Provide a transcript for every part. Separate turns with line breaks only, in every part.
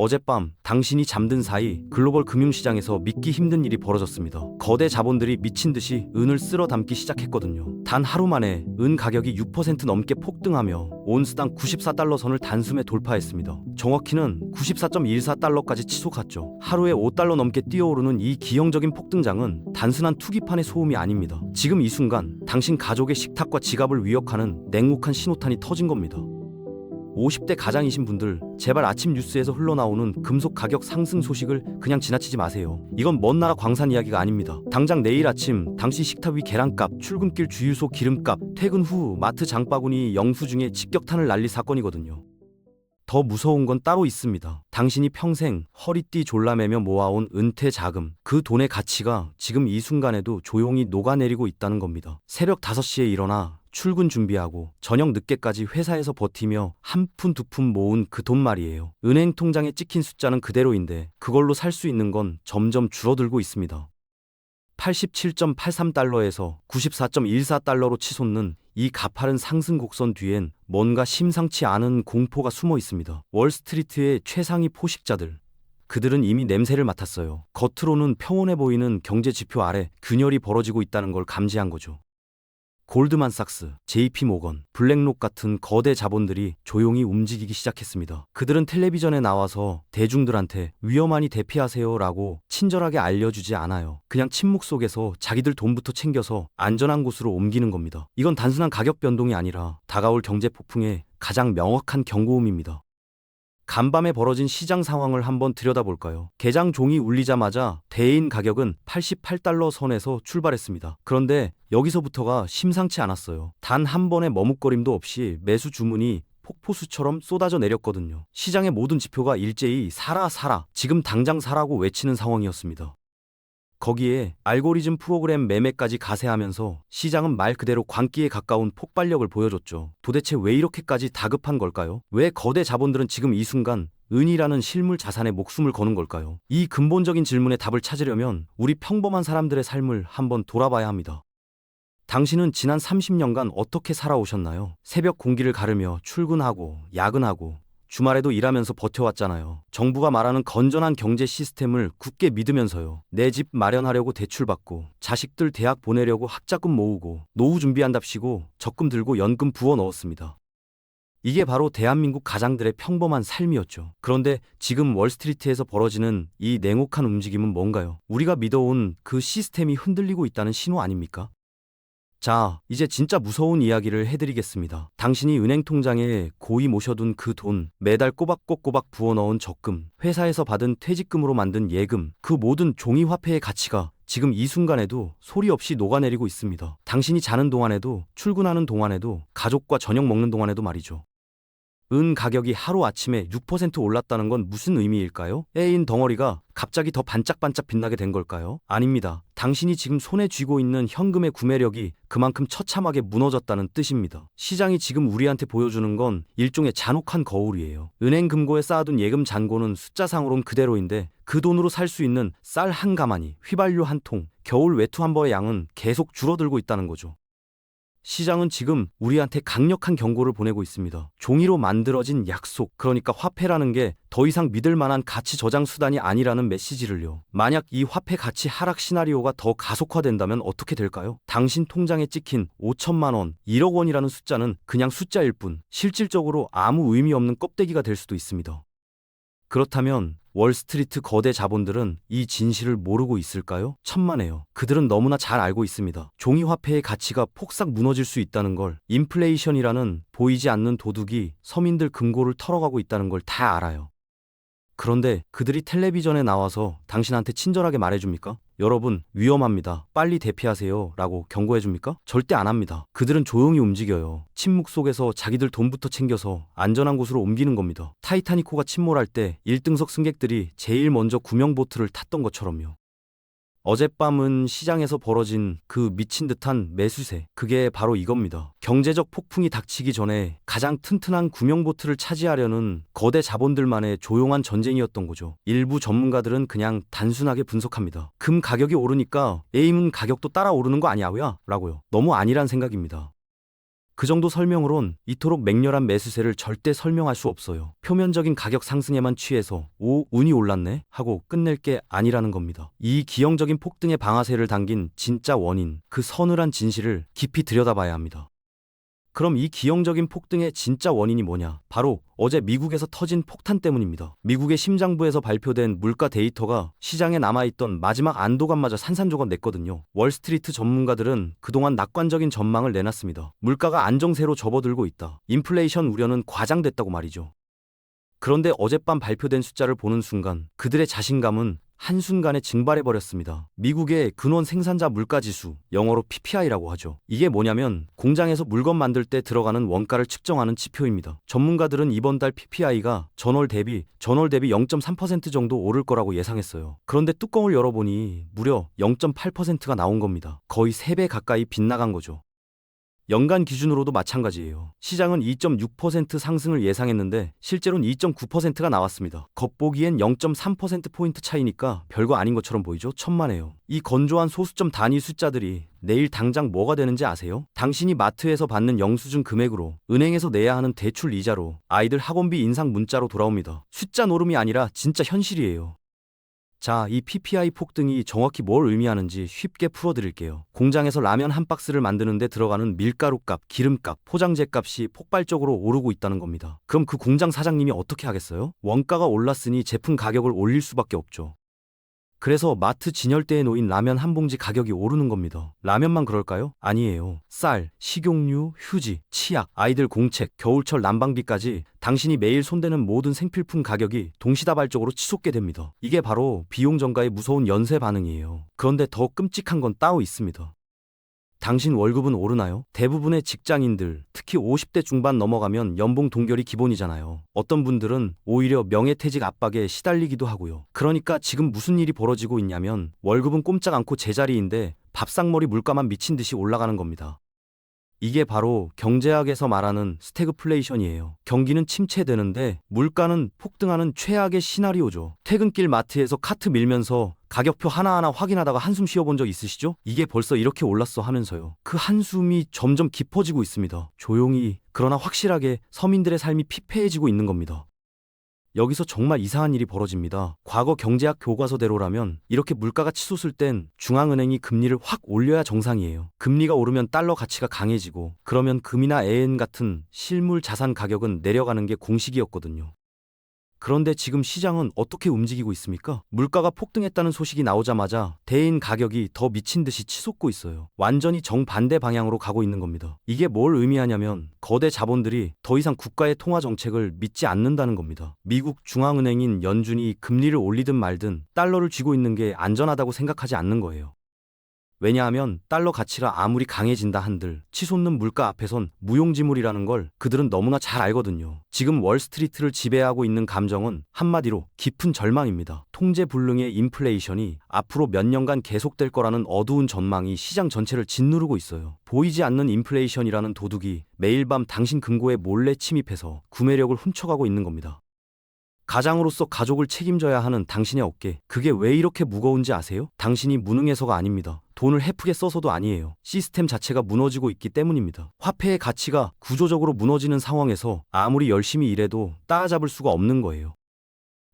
어젯밤 당신이 잠든 사이 글로벌 금융시장에서 믿기 힘든 일이 벌어졌습니다. 거대 자본들이 미친 듯이 은을 쓸어 담기 시작했거든요. 단 하루 만에 은 가격이 6% 넘게 폭등하며 온스당 94달러 선을 단숨에 돌파했습니다. 정확히는 94.14달러까지 치솟았죠. 하루에 5달러 넘게 뛰어오르는 이 기형적인 폭등장은 단순한 투기판의 소음이 아닙니다. 지금 이 순간 당신 가족의 식탁과 지갑을 위협하는 냉혹한 신호탄이 터진 겁니다. 50대 가장이신 분들, 제발 아침 뉴스에서 흘러나오는 금속 가격 상승 소식을 그냥 지나치지 마세요. 이건 먼 나라 광산 이야기가 아닙니다. 당장 내일 아침 당신 식탁 위 계란값, 출근길 주유소 기름값, 퇴근 후 마트 장바구니 영수증에 직격탄을 날릴 사건이거든요. 더 무서운 건 따로 있습니다. 당신이 평생 허리띠 졸라매며 모아온 은퇴 자금, 그 돈의 가치가 지금 이 순간에도 조용히 녹아내리고 있다는 겁니다. 새벽 5시에 일어나 출근 준비하고 저녁 늦게까지 회사에서 버티며 한 푼 두 푼 모은 그 돈 말이에요. 은행 통장에 찍힌 숫자는 그대로인데 그걸로 살 수 있는 건 점점 줄어들고 있습니다. 87.83달러에서 94.14달러로 치솟는 이 가파른 상승 곡선 뒤엔 뭔가 심상치 않은 공포가 숨어 있습니다. 월스트리트의 최상위 포식자들, 그들은 이미 냄새를 맡았어요. 겉으로는 평온해 보이는 경제 지표 아래 균열이 벌어지고 있다는 걸 감지한 거죠. 골드만삭스, JP모건, 블랙록 같은 거대 자본들이 조용히 움직이기 시작했습니다. 그들은 텔레비전에 나와서 대중들한테 위험하니 대피하세요라고 친절하게 알려주지 않아요. 그냥 침묵 속에서 자기들 돈부터 챙겨서 안전한 곳으로 옮기는 겁니다. 이건 단순한 가격 변동이 아니라 다가올 경제 폭풍의 가장 명확한 경고음입니다. 간밤에 벌어진 시장 상황을 한번 들여다볼까요? 개장 종이 울리자마자 대인 가격은 88달러 선에서 출발했습니다. 그런데 여기서부터가 심상치 않았어요. 단 한 번의 머뭇거림도 없이 매수 주문이 폭포수처럼 쏟아져 내렸거든요. 시장의 모든 지표가 일제히 사라 사라, 지금 당장 사라고 외치는 상황이었습니다. 거기에 알고리즘 프로그램 매매까지 가세하면서 시장은 말 그대로 광기에 가까운 폭발력을 보여줬죠. 도대체 왜 이렇게까지 다급한 걸까요? 왜 거대 자본들은 지금 이 순간 은이라는 실물 자산에 목숨을 거는 걸까요? 이 근본적인 질문에 답을 찾으려면 우리 평범한 사람들의 삶을 한번 돌아봐야 합니다. 당신은 지난 30년간 어떻게 살아오셨나요? 새벽 공기를 가르며 출근하고 야근하고 주말에도 일하면서 버텨왔잖아요. 정부가 말하는 건전한 경제 시스템을 굳게 믿으면서요. 내 집 마련하려고 대출받고 자식들 대학 보내려고 학자금 모으고 노후 준비한답시고 적금 들고 연금 부어 넣었습니다. 이게 바로 대한민국 가장들의 평범한 삶이었죠. 그런데 지금 월스트리트에서 벌어지는 이 냉혹한 움직임은 뭔가요? 우리가 믿어온 그 시스템이 흔들리고 있다는 신호 아닙니까? 자, 이제 진짜 무서운 이야기를 해드리겠습니다. 당신이 은행 통장에 고이 모셔둔 그 돈, 매달 꼬박꼬박 부어넣은 적금, 회사에서 받은 퇴직금으로 만든 예금, 그 모든 종이화폐의 가치가 지금 이 순간에도 소리 없이 녹아내리고 있습니다. 당신이 자는 동안에도, 출근하는 동안에도, 가족과 저녁 먹는 동안에도 말이죠. 은 가격이 하루아침에 6% 올랐다는 건 무슨 의미일까요? 애인 덩어리가 갑자기 더 반짝반짝 빛나게 된 걸까요? 아닙니다. 당신이 지금 손에 쥐고 있는 현금의 구매력이 그만큼 처참하게 무너졌다는 뜻입니다. 시장이 지금 우리한테 보여주는 건 일종의 잔혹한 거울이에요. 은행 금고에 쌓아둔 예금 잔고는 숫자상으론 그대로인데 그 돈으로 살 수 있는 쌀 한 가마니, 휘발유 한 통, 겨울 외투 한 벌의 양은 계속 줄어들고 있다는 거죠. 시장은 지금 우리한테 강력한 경고를 보내고 있습니다. 종이로 만들어진 약속, 그러니까 화폐라는 게 더 이상 믿을 만한 가치 저장 수단이 아니라는 메시지를요. 만약 이 화폐 가치 하락 시나리오가 더 가속화된다면 어떻게 될까요? 당신 통장에 찍힌 5천만 원, 1억 원이라는 숫자는 그냥 숫자일 뿐 실질적으로 아무 의미 없는 껍데기가 될 수도 있습니다. 그렇다면 월스트리트 거대 자본들은 이 진실을 모르고 있을까요? 천만에요. 그들은 너무나 잘 알고 있습니다. 종이화폐의 가치가 폭삭 무너질 수 있다는 걸, 인플레이션이라는 보이지 않는 도둑이 서민들 금고를 털어가고 있다는 걸 다 알아요. 그런데 그들이 텔레비전에 나와서 당신한테 친절하게 말해줍니까? 여러분, 위험합니다. 빨리 대피하세요. 라고 경고해줍니까? 절대 안 합니다. 그들은 조용히 움직여요. 침묵 속에서 자기들 돈부터 챙겨서 안전한 곳으로 옮기는 겁니다. 타이타닉호가 침몰할 때 1등석 승객들이 제일 먼저 구명보트를 탔던 것처럼요. 어젯밤은 시장에서 벌어진 그 미친 듯한 매수세, 그게 바로 이겁니다. 경제적 폭풍이 닥치기 전에 가장 튼튼한 구명보트를 차지하려는 거대 자본들만의 조용한 전쟁이었던 거죠. 일부 전문가들은 그냥 단순하게 분석합니다. 금 가격이 오르니까 에임은 가격도 따라 오르는 거 아니야? 라고요. 너무 아니란 생각입니다. 그 정도 설명으론 이토록 맹렬한 매수세를 절대 설명할 수 없어요. 표면적인 가격 상승에만 취해서 오, 운이 올랐네 하고 끝낼 게 아니라는 겁니다. 이 기형적인 폭등의 방아쇠를 당긴 진짜 원인, 그 서늘한 진실을 깊이 들여다봐야 합니다. 그럼 이 기형적인 폭등의 진짜 원인이 뭐냐? 바로 어제 미국에서 터진 폭탄 때문입니다. 미국의 심장부에서 발표된 물가 데이터가 시장에 남아있던 마지막 안도감마저 산산조각 냈거든요. 월스트리트 전문가들은 그동안 낙관적인 전망을 내놨습니다. 물가가 안정세로 접어들고 있다. 인플레이션 우려는 과장됐다고 말이죠. 그런데 어젯밤 발표된 숫자를 보는 순간 그들의 자신감은 한순간에 증발해버렸습니다. 미국의 근원 생산자 물가지수, 영어로 PPI라고 하죠. 이게 뭐냐면 공장에서 물건 만들 때 들어가는 원가를 측정하는 지표입니다. 전문가들은 이번 달 PPI가 전월 대비 0.3% 정도 오를 거라고 예상했어요. 그런데 뚜껑을 열어보니 무려 0.8%가 나온 겁니다. 거의 3배 가까이 빗나간 거죠. 연간 기준으로도 마찬가지예요. 시장은 2.6% 상승을 예상했는데 실제로는 2.9%가 나왔습니다. 겉보기엔 0.3%포인트 차이니까 별거 아닌 것처럼 보이죠? 천만에요. 이 건조한 소수점 단위 숫자들이 내일 당장 뭐가 되는지 아세요? 당신이 마트에서 받는 영수증 금액으로, 은행에서 내야 하는 대출 이자로, 아이들 학원비 인상 문자로 돌아옵니다. 숫자 노름이 아니라 진짜 현실이에요. 자, 이 PPI 폭등이 정확히 뭘 의미하는지 쉽게 풀어드릴게요. 공장에서 라면 한 박스를 만드는데 들어가는 밀가루값, 기름값, 포장재값이 폭발적으로 오르고 있다는 겁니다. 그럼 그 공장 사장님이 어떻게 하겠어요? 원가가 올랐으니 제품 가격을 올릴 수밖에 없죠. 그래서 마트 진열대에 놓인 라면 한 봉지 가격이 오르는 겁니다. 라면만 그럴까요? 아니에요. 쌀, 식용유, 휴지, 치약, 아이들 공책, 겨울철 난방비까지 당신이 매일 손대는 모든 생필품 가격이 동시다발적으로 치솟게 됩니다. 이게 바로 비용 증가의 무서운 연쇄 반응이에요. 그런데 더 끔찍한 건 따로 있습니다. 당신 월급은 오르나요? 대부분의 직장인들, 특히 50대 중반 넘어가면 연봉 동결이 기본이잖아요. 어떤 분들은 오히려 명예퇴직 압박에 시달리기도 하고요. 그러니까 지금 무슨 일이 벌어지고 있냐면 월급은 꼼짝 않고 제자리인데 밥상머리 물가만 미친 듯이 올라가는 겁니다. 이게 바로 경제학에서 말하는 스태그플레이션이에요. 경기는 침체되는데 물가는 폭등하는 최악의 시나리오죠. 퇴근길 마트에서 카트 밀면서 가격표 하나하나 확인하다가 한숨 쉬어본 적 있으시죠? 이게 벌써 이렇게 올랐어 하면서요. 그 한숨이 점점 깊어지고 있습니다. 조용히, 그러나 확실하게 서민들의 삶이 피폐해지고 있는 겁니다. 여기서 정말 이상한 일이 벌어집니다. 과거 경제학 교과서대로라면 이렇게 물가가 치솟을 땐 중앙은행이 금리를 확 올려야 정상이에요. 금리가 오르면 달러 가치가 강해지고, 그러면 금이나 엔 같은 실물 자산 가격은 내려가는 게 공식이었거든요. 그런데 지금 시장은 어떻게 움직이고 있습니까? 물가가 폭등했다는 소식이 나오자마자 대인 가격이 더 미친 듯이 치솟고 있어요. 완전히 정반대 방향으로 가고 있는 겁니다. 이게 뭘 의미하냐면 거대 자본들이 더 이상 국가의 통화 정책을 믿지 않는다는 겁니다. 미국 중앙은행인 연준이 금리를 올리든 말든 달러를 쥐고 있는 게 안전하다고 생각하지 않는 거예요. 왜냐하면 달러 가치가 아무리 강해진다 한들 치솟는 물가 앞에선 무용지물이라는 걸 그들은 너무나 잘 알거든요. 지금 월스트리트를 지배하고 있는 감정은 한마디로 깊은 절망입니다. 통제불능의 인플레이션이 앞으로 몇 년간 계속될 거라는 어두운 전망이 시장 전체를 짓누르고 있어요. 보이지 않는 인플레이션이라는 도둑이 매일 밤 당신 금고에 몰래 침입해서 구매력을 훔쳐가고 있는 겁니다. 가장으로서 가족을 책임져야 하는 당신의 어깨, 그게 왜 이렇게 무거운지 아세요? 당신이 무능해서가 아닙니다. 돈을 헤프게 써서도 아니에요. 시스템 자체가 무너지고 있기 때문입니다. 화폐의 가치가 구조적으로 무너지는 상황에서 아무리 열심히 일해도 따라잡을 수가 없는 거예요.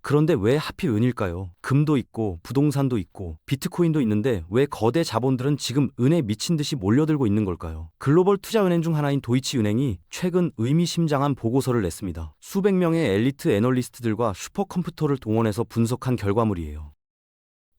그런데 왜 하필 은일까요? 금도 있고 부동산도 있고 비트코인도 있는데 왜 거대 자본들은 지금 은에 미친 듯이 몰려들고 있는 걸까요? 글로벌 투자은행 중 하나인 도이치은행이 최근 의미심장한 보고서를 냈습니다. 수백 명의 엘리트 애널리스트들과 슈퍼컴퓨터를 동원해서 분석한 결과물이에요.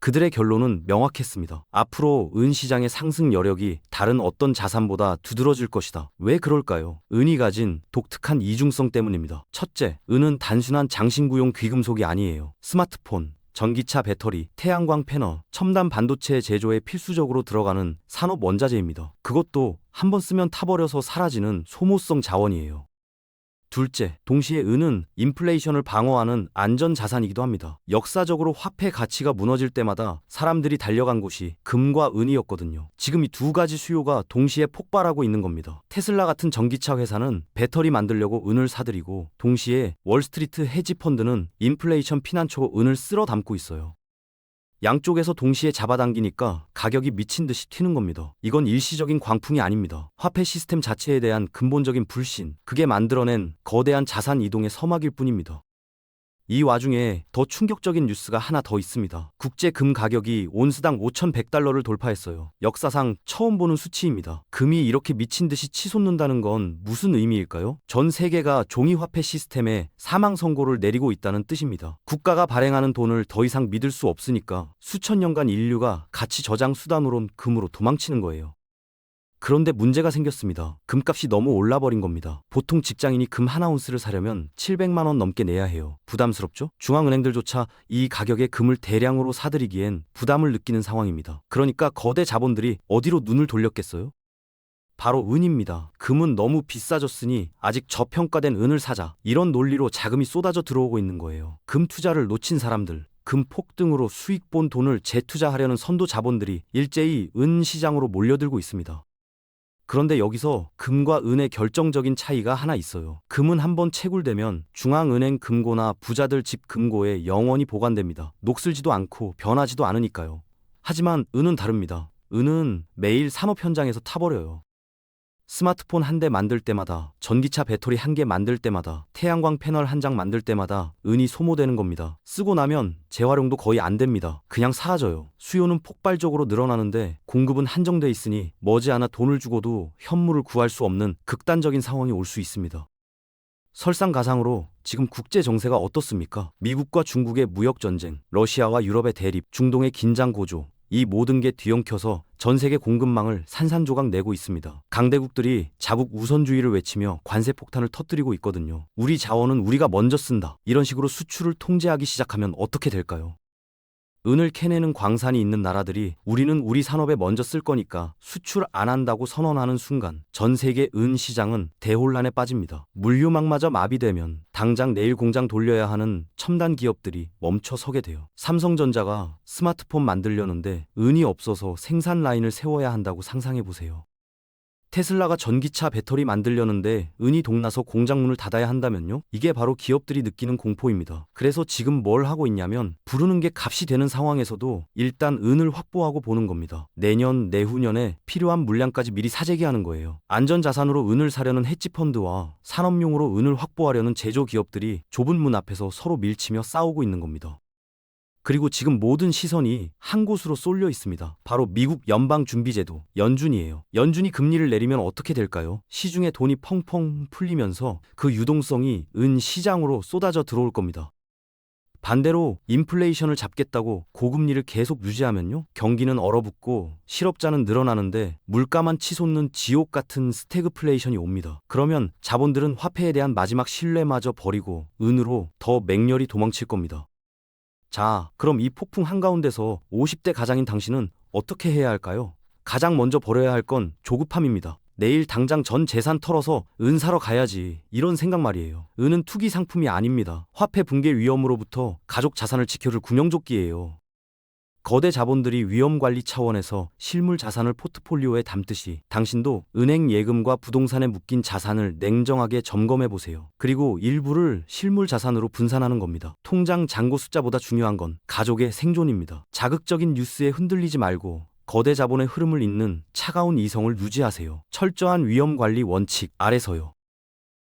그들의 결론은 명확했습니다. 앞으로 은 시장의 상승 여력이 다른 어떤 자산보다 두드러질 것이다. 왜 그럴까요? 은이 가진 독특한 이중성 때문입니다. 첫째, 은은 단순한 장신구용 귀금속이 아니에요. 스마트폰, 전기차 배터리, 태양광 패널, 첨단 반도체 제조에 필수적으로 들어가는 산업 원자재입니다. 그것도 한번 쓰면 타버려서 사라지는 소모성 자원이에요. 둘째, 동시에 은은 인플레이션을 방어하는 안전자산이기도 합니다. 역사적으로 화폐 가치가 무너질 때마다 사람들이 달려간 곳이 금과 은이었거든요. 지금 이 두 가지 수요가 동시에 폭발하고 있는 겁니다. 테슬라 같은 전기차 회사는 배터리 만들려고 은을 사들이고, 동시에 월스트리트 헤지펀드는 인플레이션 피난처로 은을 쓸어 담고 있어요. 양쪽에서 동시에 잡아당기니까 가격이 미친 듯이 튀는 겁니다. 이건 일시적인 광풍이 아닙니다. 화폐 시스템 자체에 대한 근본적인 불신, 그게 만들어낸 거대한 자산 이동의 서막일 뿐입니다. 이 와중에 더 충격적인 뉴스가 하나 더 있습니다. 국제 금 가격이 온스당 5,100달러를 돌파했어요. 역사상 처음 보는 수치입니다. 금이 이렇게 미친 듯이 치솟는다는 건 무슨 의미일까요? 전 세계가 종이화폐 시스템에 사망 선고를 내리고 있다는 뜻입니다. 국가가 발행하는 돈을 더 이상 믿을 수 없으니까 수천 년간 인류가 가치 저장 수단으론 금으로 도망치는 거예요. 그런데 문제가 생겼습니다. 금값이 너무 올라버린 겁니다. 보통 직장인이 금 한 아운스를 사려면 700만 원 넘게 내야 해요. 부담스럽죠? 중앙은행들조차 이 가격에 금을 대량으로 사들이기엔 부담을 느끼는 상황입니다. 그러니까 거대 자본들이 어디로 눈을 돌렸겠어요? 바로 은입니다. 금은 너무 비싸졌으니 아직 저평가된 은을 사자. 이런 논리로 자금이 쏟아져 들어오고 있는 거예요. 금 투자를 놓친 사람들, 금 폭등으로 수익 본 돈을 재투자하려는 선도 자본들이 일제히 은 시장으로 몰려들고 있습니다. 그런데 여기서 금과 은의 결정적인 차이가 하나 있어요. 금은 한번 채굴되면 중앙은행 금고나 부자들 집 금고에 영원히 보관됩니다. 녹슬지도 않고 변하지도 않으니까요. 하지만 은은 다릅니다. 은은 매일 산업 현장에서 타버려요. 스마트폰 한 대 만들 때마다, 전기차 배터리 한 개 만들 때마다, 태양광 패널 한 장 만들 때마다 은이 소모되는 겁니다. 쓰고 나면 재활용도 거의 안 됩니다. 그냥 사라져요. 수요는 폭발적으로 늘어나는데 공급은 한정돼 있으니 머지않아 돈을 주고도 현물을 구할 수 없는 극단적인 상황이 올 수 있습니다. 설상가상으로 지금 국제 정세가 어떻습니까? 미국과 중국의 무역 전쟁, 러시아와 유럽의 대립, 중동의 긴장 고조, 이 모든 게 뒤엉켜서 전 세계 공급망을 산산조각 내고 있습니다. 강대국들이 자국 우선주의를 외치며 관세 폭탄을 터뜨리고 있거든요. 우리 자원은 우리가 먼저 쓴다. 이런 식으로 수출을 통제하기 시작하면 어떻게 될까요? 은을 캐내는 광산이 있는 나라들이 우리는 우리 산업에 먼저 쓸 거니까 수출 안 한다고 선언하는 순간 전 세계 은 시장은 대혼란에 빠집니다. 물류망마저 마비되면 당장 내일 공장 돌려야 하는 첨단 기업들이 멈춰 서게 돼요. 삼성전자가 스마트폰 만들려는데 은이 없어서 생산 라인을 세워야 한다고 상상해 보세요. 테슬라가 전기차 배터리 만들려는데 은이 동나서 공장 문을 닫아야 한다면요? 이게 바로 기업들이 느끼는 공포입니다. 그래서 지금 뭘 하고 있냐면 부르는 게 값이 되는 상황에서도 일단 은을 확보하고 보는 겁니다. 내년, 내후년에 필요한 물량까지 미리 사재기하는 거예요. 안전자산으로 은을 사려는 헤지펀드와 산업용으로 은을 확보하려는 제조기업들이 좁은 문 앞에서 서로 밀치며 싸우고 있는 겁니다. 그리고 지금 모든 시선이 한 곳으로 쏠려 있습니다. 바로 미국 연방준비제도, 연준이에요. 연준이 금리를 내리면 어떻게 될까요? 시중에 돈이 펑펑 풀리면서 그 유동성이 은 시장으로 쏟아져 들어올 겁니다. 반대로 인플레이션을 잡겠다고 고금리를 계속 유지하면요? 경기는 얼어붙고 실업자는 늘어나는데 물가만 치솟는 지옥 같은 스태그플레이션이 옵니다. 그러면 자본들은 화폐에 대한 마지막 신뢰마저 버리고 은으로 더 맹렬히 도망칠 겁니다. 자, 그럼 이 폭풍 한가운데서 50대 가장인 당신은 어떻게 해야 할까요? 가장 먼저 버려야 할 건 조급함입니다. 내일 당장 전 재산 털어서 은 사러 가야지. 이런 생각 말이에요. 은은 투기 상품이 아닙니다. 화폐 붕괴 위험으로부터 가족 자산을 지켜줄 구명조끼예요. 거대 자본들이 위험 관리 차원에서 실물 자산을 포트폴리오에 담듯이 당신도 은행 예금과 부동산에 묶인 자산을 냉정하게 점검해 보세요. 그리고 일부를 실물 자산으로 분산하는 겁니다. 통장 잔고 숫자보다 중요한 건 가족의 생존입니다. 자극적인 뉴스에 흔들리지 말고 거대 자본의 흐름을 잇는 차가운 이성을 유지하세요. 철저한 위험 관리 원칙 아래서요.